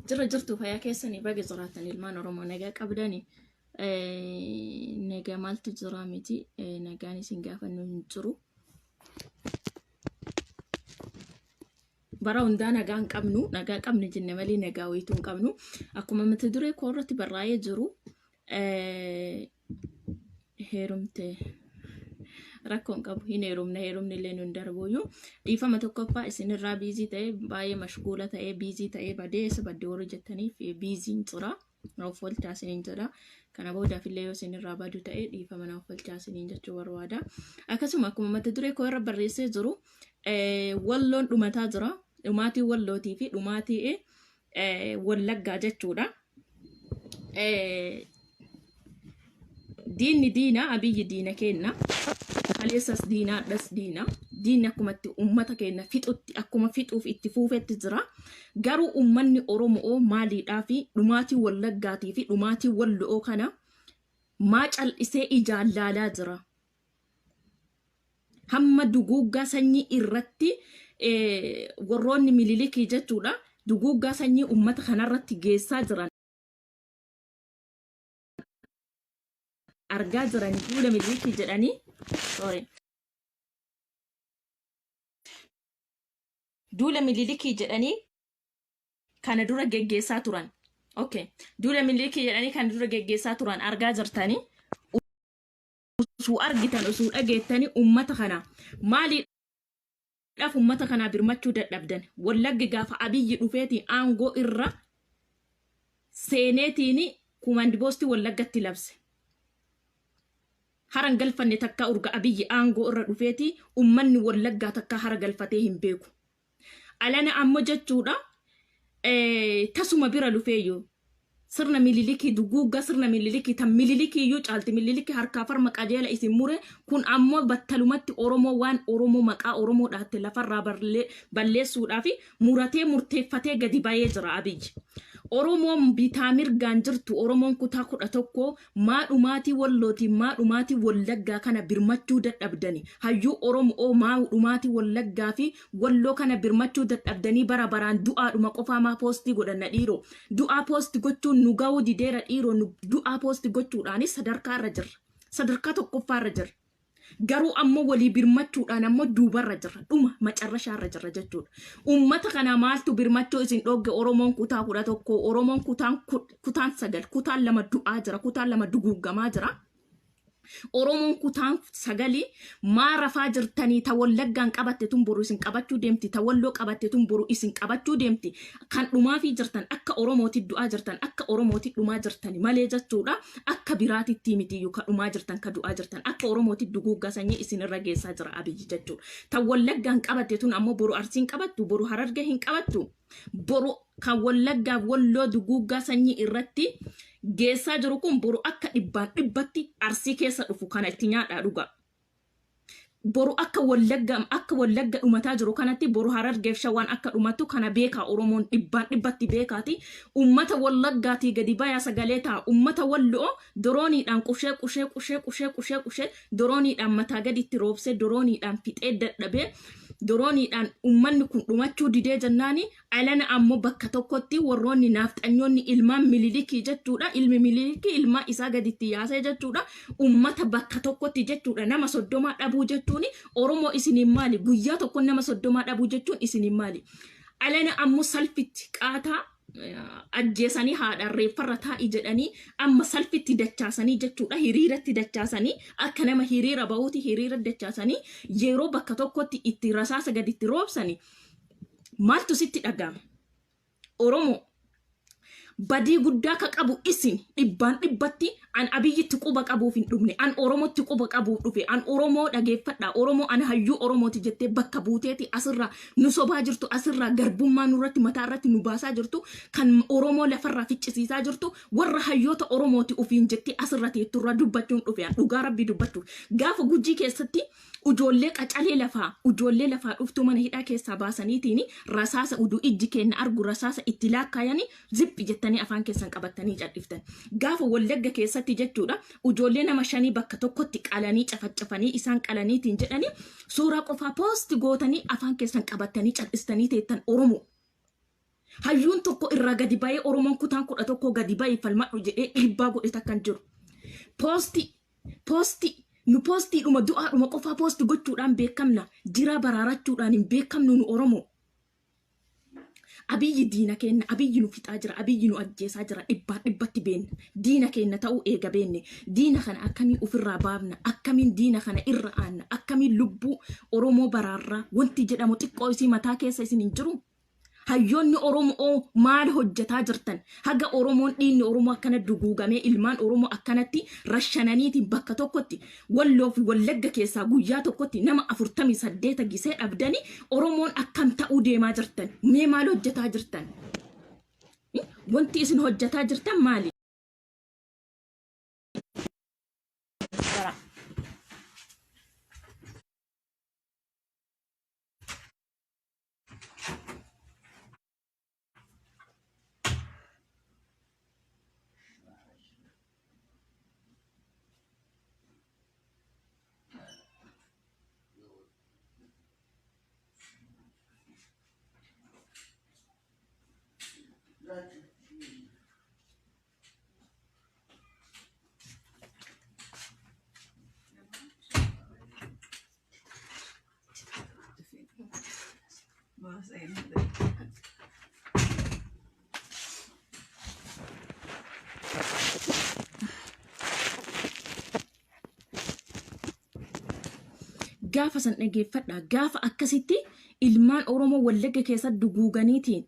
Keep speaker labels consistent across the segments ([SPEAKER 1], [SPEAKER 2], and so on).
[SPEAKER 1] jirtu fayyaa keessanii baga jiraatan ilmaan Oromoo nagaa qabdani. Nagaa maaltu jira miti nagaan isin gaafannu hin jiru. Bara hundaa nagaa hin qabnu jenne malee nagaa wayituu hin qabnu. Akkuma mata duree koorratti barraa'ee jiru heerumte rakkoon qabu hin heerumne illee nun darbuyyuu dhiifama tokkoffaa isinirraa biizii ta'ee baay'ee mashguula ta'ee biizii ta'ee baddee warra jettaniif biiziin jira naaf walchaa isiniin jedha. Kana boodaaf illee yoo isinirraa badu ta'ee dhiifama naaf walchaa isiniin jechuu barbaada. Akkasuma akkuma mata duree koo irra barreessee jiru walloon dhumataa jira. Dhumaatii wallootii fi dhumaatii wallaggaa jechuudha. Diinni diina abiyyi diina kenna. Kaleessas diinaa dhas diinni akkumatti ummata kenna fixutti akkuma fixuuf itti fuufetti jira. Garuu ummanni Oromoo maaliidhaa fi dhumaatii wallaggaatii fi dhumaatii walloo kana maa cal'isee ijaan laalaa jira. Hamma duguuggaa sanyii irratti warroonni mililikii jechuudha. Duguuggaa sanyii ummata kanarratti geessaa jiran. Argaa jiranii duula mililikii jedhanii duula mililikii jedhanii kana dura geggeessaa turan. Duula mililikii jedhanii kana dura geggeessaa turan argaa jirtanii. Usuu argitan usuu dhageettanii ummata kana maaliidhaaf ummata kana birmachuu dadhabdan. Wallaggi gaafa abiyyi dhufeetiin aangoo irra seeneetiin kumandi boostii wallaggatti labse. Haran galfanne takka urga abiyyi aangoo irra dhufeeti ummanni wallaggaa takka hara galfatee hin beeku. Alana ammoo jechuudha tasuma bira dhufeeyyoo sirna mililikii duguugga sirna mililikii tan mililikii iyyuu caalti mililikii harkaa farma qajeela isin mure kun ammoo battalumatti Oromoo waan Oromoo maqaa Oromoo dhaatte lafarraa balleessuudhaa fi muratee murteeffatee gadi ba'ee jira abiyyi. Oromoon bitaa mirgaan jirtu Oromoon kutaa 11 maa dhumaatii wallootiin maa dhumaatii wallaggaa kana birmachuu dadhabdani. Hayyuu Oromoo maa dhumaatii wallaggaa fi walloo kana birmachuu dadhabdanii bara baraan du'aadhuma qofaa maa poostii godhanna dhiiroo. Du'aa poostii gochuun nu ga'uu dideera dhiiroo du'aa poostii gochuudhaanis sadarkaa irra jirra. Sadarkaa tokkoffaa irra jirra. Garuu ammoo walii birmachuudhaan ammoo duubarra jirra. Dhuma macarrashaarra jirra jechuudha. Ummata kana maaltu birmachuu isin dhogge Oromoon kutaa 11 Oromoon kutaan 9 kutaan 2 du'aa jira kutaan 2 duguuggamaa jira. Oromoon kutaan 9 maa rafaa jirtanii ta wallaggaan qabatte tun boru isin qabachuu deemti ta walloo qabatte tun boru isin qabachuu deemti. Kan dhumaa fi jirtan akka Oromooti du'aa jirtan akka Oromooti dhumaa jirtani malee jechuudha. Akka biraatitti mitiyyuu ka dhumaa jirtan ka du'aa jirtan akka Oromooti duguuggaa sanyii isin irra geessaa jira abiyyi jechuudha. Ta wallaggaan qabatte tun ammoo boru Arsiin qabattu boru Harargee hin qabattu. Boru kan wallaggaa walloo duguuggaa sanyii irratti geessaa jiru kun boru akka dhibbatti Arsii keessa dhufu kana itti nyaadhaa dhuga. Boru akka wallagga dhumataa jiru kanatti boru Harargeef Shawaan akka dhumatu kana beekaa Oromoon dhibbatti beekaati. Ummata wallaggaatii gadi bayaa sagalee ta'a. Ummata walloo dorooniidhaan qushee dorooniidhaan mataa gaditti roobsee dorooniidhaan fixee dadhabee dorooniidhaan ummanni kun dhumachuu didee jennaani alana ammoo bakka tokkotti warroonni naafxanyoonni ilmaan mililikii jechuudha. Ilmi mililikii ilmaa isaa gaditti yaasee jechuudha. Ummata bakka tokkotti jechuudha nama 30 dhabuu jechuuni Oromoo isiniin maali? Guyyaa tokko nama 30 dhabuu jechuun isiniin maali? Alana ammoo salfitti qaataa ajjeesanii haadhaan reeffarra taa'ii jedhanii amma salfitti dachaasanii jechuudha. Hiriiratti dachaasanii akka nama hiriira bahuuti hiriira dachaasanii yeroo bakka tokkotti itti rasaasa gaditti roobsanii maaltu sitti dhaga'ama? Oromoo badii guddaa ka qabu isin dhibbatti an abiyyitti quba qabuuf hin dhufne an Oromootti quba qabuuf dhufe an Oromoo dhageeffadha Oromoo an hayyuu Oromooti jettee bakka buuteeti asirraa nu sobaa jirtu asirraa garbummaa nurratti mataa irratti nu baasaa jirtu kan Oromoo lafarraa ficcisiisaa jirtu warra hayyoota Oromooti ufiin jettee asirra teetturraa dubbachuun dhufe an dhugaa rabbii dubbachuuf gaafa Gujii keessatti ujoollee qacalee lafaa dhuftu mana hidhaa keessaa baasaniitiin rasaasa uduu ijji kenna argu rasaasa itti laakkaayanii zippi jettanii afaan keessan qabattanii cadhiftan. Gaafa wallagga keessatti jechuudha ujoollee nama 5 bakka tokkotti qalanii cafaccafanii isaan qalaniitiin jedhanii suuraa qofaa poosti gootanii afaan keessan qabattanii cadhistanii teettan Oromoo. hayyuun tokko irraa gadi ba'ee Oromoon kutaan 11 gadi ba'ee falmadhu jedhee dhiibbaa godhe takkan jiru. Poostii nu poostiidhuma du'aadhuma qofaa poosti gochuudhaan beekamna. Jira baraarachuudhaan hin beekamnu nu Oromoo. Abiyyi diina keenya, abiyyi nu fixaa jira, abiyyi nu ajjeesaa jira, dhibbatti beenna. Diina keenya ta'uu eega beenne. Diina kana akkamiin ofirraa baafna, akkamiin diina kana irra aanna, akkamiin lubbuu Oromoo baraarraa wanti jedhamu xiqqoo isii mataa keessa isin hin jiru. Hayyoonni Oromoo maal hojjetaa jirtan? Haga Oromoon dhiinni Oromoo akkana duguugamee ilmaan Oromoo akkanatti rashananiitiin bakka tokkotti Walloo fi Wallagga keessaa guyyaa tokkotti nama 48 gisee dhabdanii Oromoon akkam ta'uu deemaa jirtan? Mee maal hojjetaa jirtan? Wanti isin hojjetaa jirtan maali? Gaafa san dhageeffadha. Gaafa akkasitti ilmaan Oromoo Wallagga keessa duguuganiitiin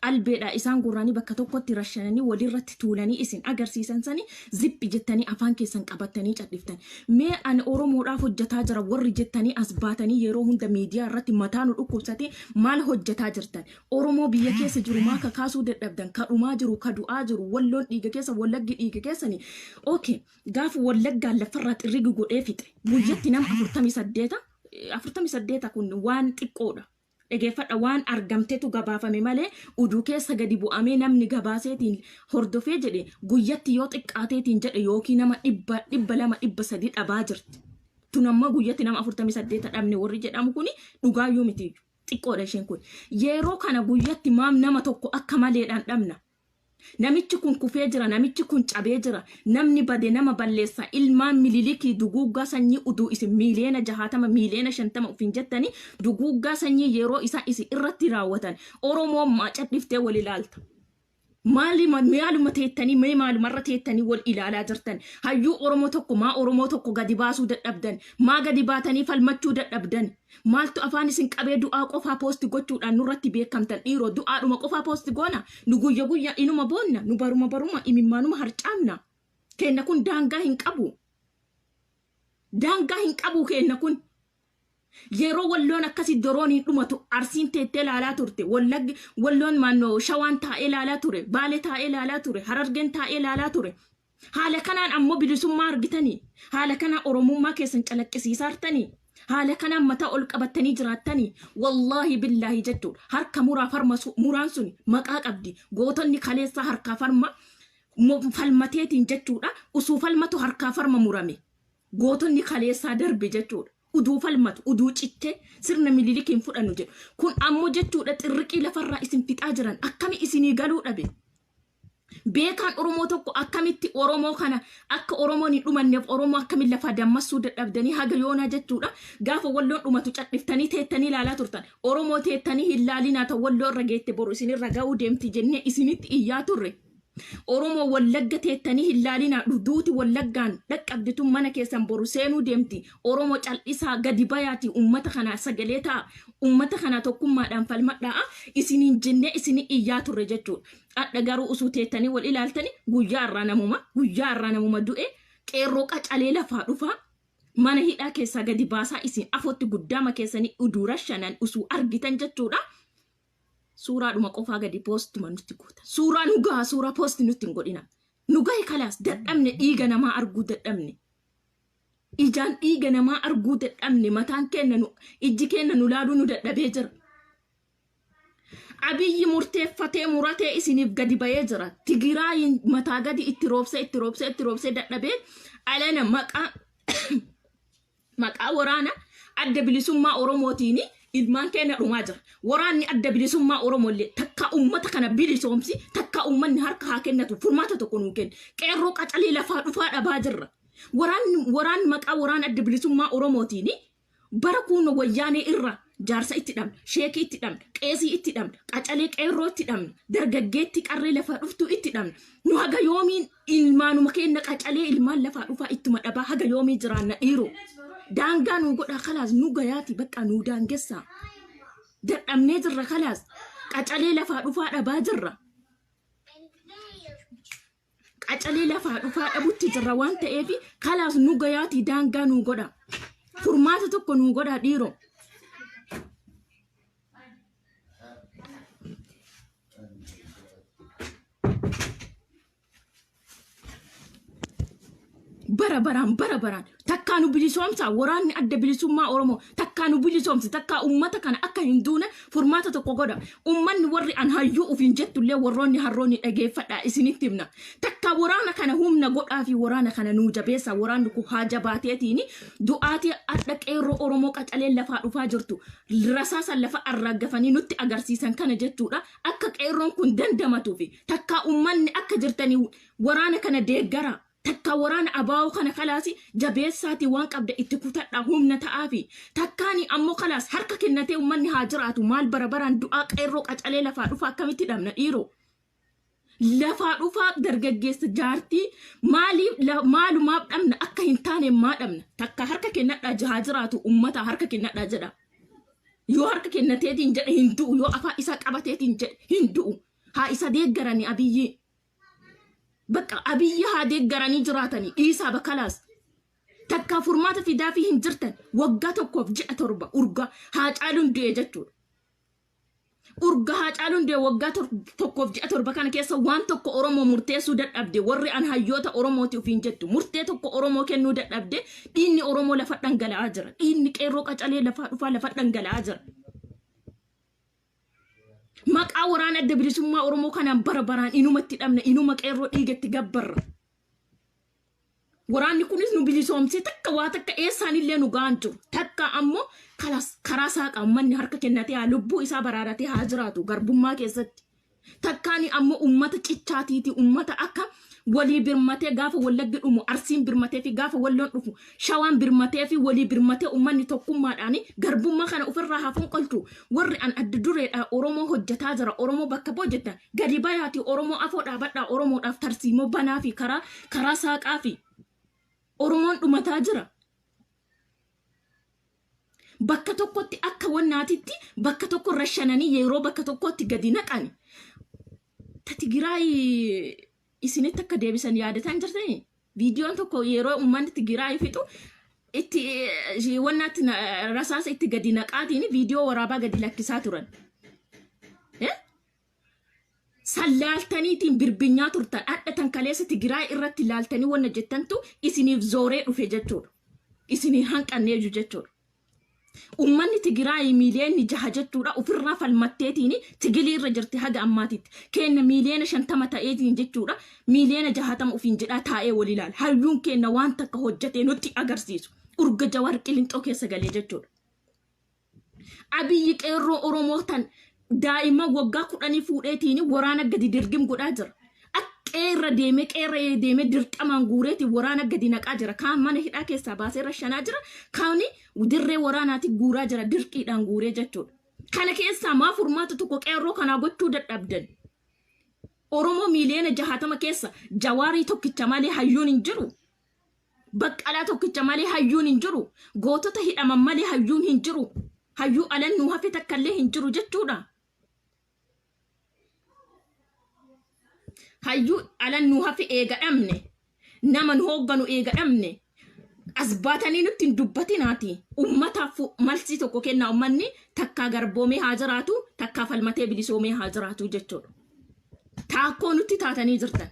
[SPEAKER 1] albeedha isaan gurraanii bakka tokkotti rashananii walirratti tuulanii isin agarsiisan sani zippi jettanii afaan keessan qabatanii cadhiftan. Mee ani Oromoodhaaf hojjetaa jira warri jettanii as baatanii yeroo hunda miidiyaa irratti mataa nu dhukkubsate maal hojjetaa jirtan? Oromoo biyya keessa jiru maa kakaasuu dadhabdan? Kadhumaa jiru, kadu'aa jiru, Walloon dhiiga keessa, Wallaggi dhiiga keessani. Okay, gaafa Wallaggaan lafarraa xirrigi godhee fixe guyyatti nama 48 kun waan xiqqoodha. Dhageeffadha waan argamteetu gabaafame malee uduu keessa gadi bu'amee namni gabaaseetiin hordofee jedhe guyyatti yoo xiqqaateetiin jedhe yookiin nama 200-300 dhabaa jirti. Tun amma guyyatti nama 48 dhabne warri jedhamu kuni dhugaayyuu miti xiqqoodha isheen kun. Yeroo kana guyyatti maam nama tokko akka maleedhaan dhabna. Namichi kun kufee jira, namichi kun cabee jira, namni bade nama balleessa ilmaan mililikii duguuggaa sanyii uduu isin miiliyoona 60 miiliyoona 50 ofiin jettanii duguuggaa sanyii yeroo isaa isin irratti raawwatan Oromoo maacadhiftee wal ilaalta. Maaluma teettanii mee maalumarra teettanii wal ilaalaa jirtan? Hayyuu Oromoo tokko maa Oromoo tokko gadi baasuu dadhabdan? Maa gadi baatanii falmachuu dadhabdan? Maaltu afaan isin qabee du'aa qofaa poosti gochuudhaan nurratti beekamtan? Dhiiroo du'aadhuma qofaa poosti goona? Nu guyyaa inuma boonna, nu baruma imimmaanuma harcaamna. Kenna kun daangaa hin qabu. Daangaa hin qabu kenna kun. Yeroo Walloon akkasi dorooniin dhumatu Arsiin teettee ilaalaa turte, Walloon maannoo Shawaan taa'ee ilaalaa ture, Baalee taa'ee ilaalaa ture, Harargeen taa'ee ilaalaa ture. Haala kanaan ammoo bilisummaa argitanii, haala kanaan Oromummaa keessan calaqqisiisaa jirtanii, haala kanaan mataa ol qabattanii jiraattanii. Wallaahi billaahi jechuudha. Harka muraan sun maqaa qabdi. Gootonni kaleessaa harkaa farma falmateetiin jechuudha. Usuu falmatu harkaa farma murame. Gootonni kaleessaa darbe jechuudha. Uduu falmatu, uduu cittee sirna mililikiin fudhannu jedhu. Kun ammoo jechuudha xirriqii lafarraa isin fixaa jiran akkami isinii galuu dhabe. Beekaan Oromoo tokko akkamitti Oromoo kana akka Oromoon hin dhumanneef Oromoo akkamiin lafaa dammassuu dadhabdanii haga yoonaa jechuudha. Gaafa Walloon dhumatu cadhiftanii teettanii ilaalaa turtan. Oromoo teettanii hin laalinaa ta'u Walloo irra geette boru isinirra ga'uu deemti jennee isinitti iyyaa turre. Oromoo Wallagga teettanii hin laalinaa duuti Wallaggaan dhaqqabdituun mana keessan boru seenuu deemti. Oromoo cal'isaa gadi bayaati ummata kana sagalee ta'a. Ummata kana tokkummaadhaan falmadhaa isiniin jennee isinii iyyaa turre jechuudha. Adda garuu usuu teettanii wal ilaaltanii guyyaa irraa namuma du'e qeerroo qacalee lafaa dhufaa. Mana hidhaa keessaa gadi baasaa isin afootti guddaama keessanii uduura shanan usuu argitan jechuudha. Suuraa dhuma qofaa gadi poostuma nutti goota. Suuraa nugaa suuraa poosti nutti hin godhina. Nugaa kalaas dadhabne dhiiga namaa arguu dadhabne. Ijaan dhiiga namaa arguu dadhabne mataan kenna ijji kenna nu laaluu nu dadhabee jira. Abiyyi murteeffatee muratee isiniif gadi bayee jira. Tigiraayin mataa gadi itti roobsee dadhabee alana maqaa waraana adda bilisummaa Oromootiin ilmaan keenya dhumaa jira. Waraanni adda bilisummaa Oromollee takka ummata kana bilisoomsi takka ummanni harka haa kennatu furmaata tokko nuu kenna. Qeerroo qacalee lafaa dhufaa dhabaa jirra. Waraan maqaa waraan adda bilisummaa Oromootiin bara kun wayyaanee irra jaarsa itti dhabna, sheekii itti dhabna, qeesii itti dhabna, qacalee qeerroo itti dhabna, dargaggeetti qarree lafaa dhuftuu itti dhabna. Nu haga yoomiin ilmaanuma keenya qacalee ilmaan lafaa dhufaa ittuma dhabaa haga yoomii jiraanna dhiiroo. Daangaa nu godhaa kalaas nu gayaati bakka nu daangessaa. Dadhabnee jirra kalaas qacalee lafaa dhufaa dhabaa jirra. Qacalee lafaa dhufaa dhabutti jirra waan ta'eef kalaas nu gayaati daangaa nu godha. Furmaata tokko nu godha dhiiroo. Barabaraan takkaanu bilisoomsa waraanni adda bilisummaa Oromoo takkaanu bilisoomsi takkaa ummata kana akka hin duune furmaata tokko godha. Ummanni warri an hayyuu ufin jettullee warroonni harroonni dhageeffadhaa isinitti himna. Takka waraana kana humna godhaa fi waraana kana nuu jabeessa. Waraanni kun haa jabaateetiin du'aatii adda qeerroo Oromoo qacaleen lafaa dhufaa jirtu rasaasan lafa arraggafanii nutti agarsiisan kana jechuudha. Akka qeerroon kun dandamatuuf takka ummanni akka jirtanii waraana kana deeggara. Takka waraana abaa'oo kana kalaasi jabeessaati waan qabda itti kutadha humna ta'aafi takkaani ammoo kalaas harka kennatee ummanni haa jiraatu maal barabaraan du'aa qeerroo qacalee lafaa dhufaa akkamitti dhabna dhiiroo. Lafaa dhufaa dargaggeessa jaartii maalumaaf dhabna akka hin taane maa dhabna takka harka kennadha haa jiraatu ummata harka kennadha jedha. Yoo harka kennateetiin jedhe hin du'u yoo afaa isaa qabateetiin jedhe hin du'u haa isa deeggarani Abiyyi. Bakka Abiyyi haa deeggaranii jiraatanii dhiisaa bakalaas takka furmaata fidaa fi hin jirtan waggaa tokkoof ji'a torba urga haa caaluun du'e jechuudha. Urga haa caaluun du'e waggaa tokkoof ji'a torba kana keessa waan tokko Oromoo murteessuu dadhabde warri an hayyoota Oromooti ofiin jettu murtee tokko Oromoo kennuu dadhabde dhiinni Oromoo lafa dhangala'aa jira. Dhiinni qeerroo qacalee lafaa dhufaa lafa dhangala'aa jira. Maqaa waraana adda bilisummaa Oromoo kanaan barabaraan inumatti dhabna inuma qeerroo dhiigatti gabbarra. Waraanni kunis nu bilisoomsee takka waa takka eessaanillee nu ga'an jiru. Takka ammoo karaa saaqaa ummanni harka kennatee haa lubbuu isaa baraaratee haa jiraatu garbummaa keessatti. Takkaani ammoo ummata cichaatiiti ummata akka walii birmatee gaafa wallaggi dhumu arsiin birmatee fi gaafa walloon dhufu shawaan birmatee fi walii birmatee ummanni tokkummaadhaan garbummaa kana ofirraa hafuun qolchu warri an adda dureedha Oromoo hojjetaa jira Oromoo bakka hojjetan gadi bayaati Oromoo afoo dhaabadhaa Oromoodhaaf tarsiimoo banaa fi karaa saaqaa fi Oromoon dhumataa jira. Bakka tokkotti akka wannaatitti bakka tokko rashananii yeroo bakka tokkotti gadi naqani. Tigiraay isinitti akka deebisan yaadatan jirtanii viidiyoon tokko yeroo ummanni Tigiraay fixu itti wannaatti rasaasa itti gadi naqaatiin viidiyoo waraabaa gadi lakkisaa turan. Sallaaltaniitiin birbinyaa turtan adhatan kaleessa Tigiraay irratti laaltanii wanna jettantu isiniif zooree dhufe jechuudha. Isinii hanqanneeju jechuudha. Ummanni Tigiraay miiliyoonni 6 jechuudha ofirraa falmatteetiin tigilii irra jirti haga ammaatitti kenna miiliyoona 50 ta'eetiin jechuudha miiliyoona 60 ofiin jedhaa taa'ee wal ilaala hayyuun kenna waan takka hojjetee nutti agarsiisu urga Jawaar Qilinxoo keessa galee jechuudha. Abiyyi qeerroo Oromoo tan daa'ima waggaa 10 fuudheetiin waraana gadi dirgim godhaa jira. Qeerra deemee dirqamaan guureeti waraana gadi naqaa jira. Kaan mana hidhaa keessaa baasee rashanaa jira. Kaani dirree waraanaati guuraa jira dirqiidhaan guuree jechuudha. Kana keessaa maa furmaata tokko qeerroo kanaa gochuu dadhabdan. Oromoo miiliyoona 60 keessa Jawaarii tokkicha malee hayyuun hin jiru. Baqqalaa tokkicha malee hayyuun hin jiru. Gootota hidhaman malee hayyuun hin jiru. Hayyuu alannuu hafe takkallee hin jiru jechuudha. Hayyuu alannuu hafe eegadhamne nama nu hoogganu eegadhamne as baatanii nutti hin dubbatinaati ummataaf malsii tokko kennaa ummanni takkaa garboomee haa jiraatu takkaa falmatee bilisoomee haa jiraatu jechuudha. Taakkoo nutti taatanii jirtan.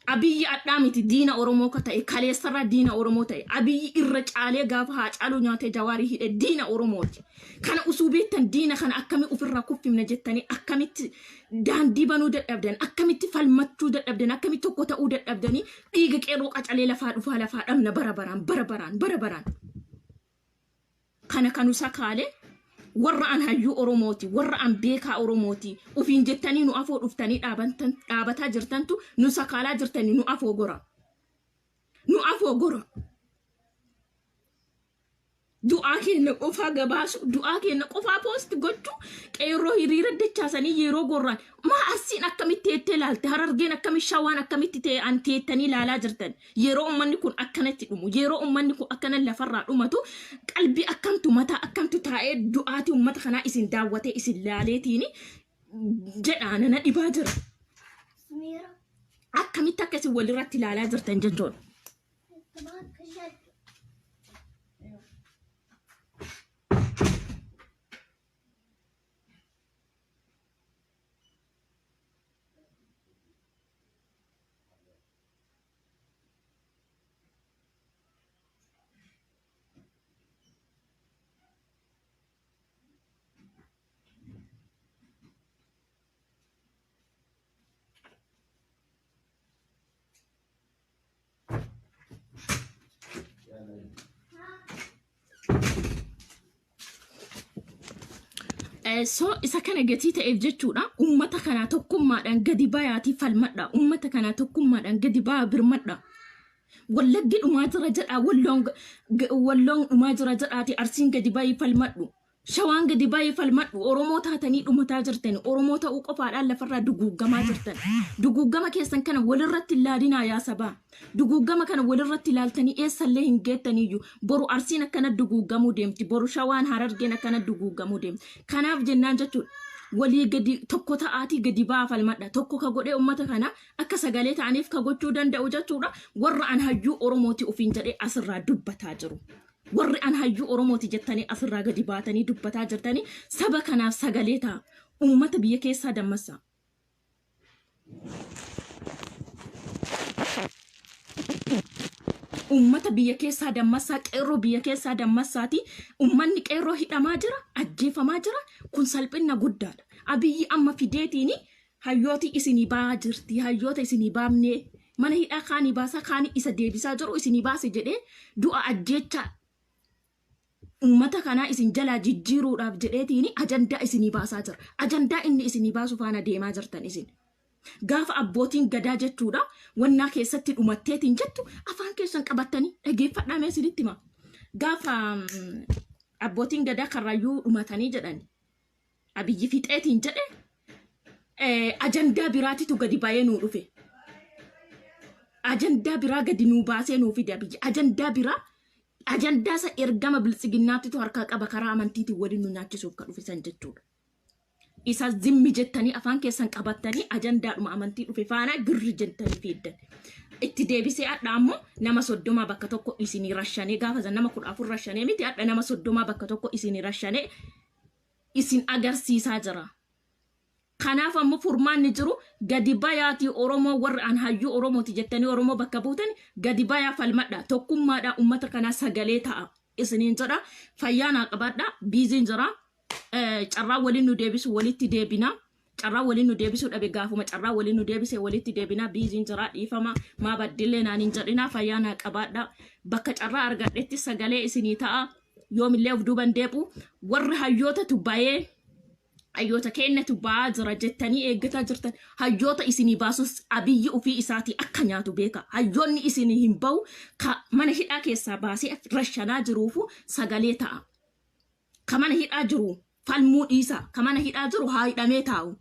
[SPEAKER 1] Abiyyi addaa miti diina Oromoo ka ta'e kaleessarraa diina Oromoo ta'e Abiyyi irra caalee gaafa haa caaluu nyaatee Jawaarii hidhe diina Oromooti. Kana usuu beektan diina kana akkami ofirraa kuffifna jettanii akkamitti daandii banuu dadhabdan akkamitti falmachuu dadhabdan akkamitti tokko ta'uu dadhabdanii dhiiga qeerroo qacalee lafaa dhufaa lafaa dhabna barabaraan. Kana kanu sakaalee warra an hayyuu Oromooti warra an beekaa Oromooti ufiin jettanii nu afoo dhuftanii dhaabataa jirtantu nu sakaalaa jirtanii nu afoo gora du'aa keenya qofaa gabaasu du'aa keenya qofaa post gochuu qeerroo hiriira dachaasanii yeroo gorraan maa asiin akkamitti ettee ilaalte Harargeen akkamitti Shawaan akkamitti ta'e an teettanii ilaalaa jirtan yeroo ummanni kun akkanatti dhumu yeroo ummanni kun akkana lafarraa dhumatu qalbii akkamtu mataa akkamtu taa'ee du'aati ummata kanaa isin daawwatee isin laaleetiin jedhaan na dhibaa jira akkamitti akkasi walirratti ilaalaa jirtan jechuudha. So isa kana gatii ta'eef jechuudha ummata kana tokkummaadhaan gadi bayaati falmadha ummata kana tokkummaadhaan gadi baya birmadha wallaggi dhumaa jira jedha walloon dhumaa jira jedhaati arsiin gadi bayi falmadhu Shawaan gadi bayi falmadhu Oromoo taatanii dhumataa jirtan Oromoo ta'uu qofaadhaan lafarraa duguuggamaa jirtan duguuggama keessan kana walirratti ilaalinaa yaa sabaa duguuggama kana walirratti ilaaltanii eessallee hin geettaniyyuu boru arsiin akkana duguuggamuu deemti boru Shawaan Harargeen akkana duguuggamuu deemti kanaaf jennaan jechuudha walii gadi tokko ta'aatii gadi baa falmadha tokko ka godhee ummata kana akka sagalee ta'aniif ka gochuu danda'u jechuudha warra an hayyuu Oromooti ofiin jedhee asirraa dubbataa jiru warri an hayyuu Oromooti jettanii asirraa gadi baatanii dubbataa jirtanii saba kanaaf sagalee ta'a ummata biyya keessaa dammassa ummata biyya keessaa dammassaa qeerroo biyya keessaa dammassaati ummanni qeerroo hidhamaa jira ajjeefamaa jira kun salphina guddaadha abiyyi amma fideetiini hayyooti isinii baa jirti hayyoota isinii baamne mana hidhaa kaanii baasaa kaanii isa deebisaa jiru isinii baase jedhee du'a ajjeechaa ummata kana isin jalaa jijjiiruudhaaf jedheetiini ajandaa isinii baasaa jira ajandaa inni isinii baasu faana deemaa jirtan isin gaafa abbootiin gadaa jechuudha wannaa keessatti dhumatteetiin jettu afaan keessan qabattanii dhageeffadhaa mee isinitti hima gaafa abbootiin gadaa karrayyuu dhumatanii jedhan abiyyi fixeetiin jedhe ajandaa biraatitu gadi baay'ee nuu dhufe ajandaa biraa gadi nuu baasee nuu fide abiyyi ajandaa biraa ajandaa sa ergama biltsiginnaatitu harkaa qaba karaa amantiitiin waliin nu nyaachisuuf kan dhufisan jechuudha. Isa zimmi jettanii afaan keessan qabattanii ajandaadhuma amantii dhufe faana girri jettanii fiiddan. Itti deebisee adda ammoo nama 30 bakka tokko isinii rashanee gaafa zan nama 14 rashanee miti adda nama 30 bakka tokko isinii rashanee isin agarsiisaa jira. Kanaaf ammoo furmaanni jiru gadi bayaati Oromoo warra an hayyuu Oromooti jettanii Oromoo bakka buutan gadi bayaa falmadha tokkummaadha ummata kana sagalee ta'a isiniin jedha fayyaanaa qabadha biiziin jira carraa waliin nu deebisu walitti deebina carraa waliin nu deebisu dhabe gaafuma carraa waliin nu deebise walitti deebina biiziin jira dhiifama maa baddillee naan hin jedhina fayyaanaa qabadha bakka carraa argadhetti sagalee isinii ta'a yoomillee of duuban deebu warri hayyootatu bayee hayyoota kennatu baa jira jettanii eeggataa jirtan hayyoota isinii baasus abiyyi ofii isaatii akka nyaatu beeka hayyoonni isinii hin bahu ka mana hidhaa keessaa baasee rashanaa jiruufu sagalee ta'a ka mana hidhaa jiru falmuu dhiisa ka mana hidhaa jiru haa hidhamee taa'u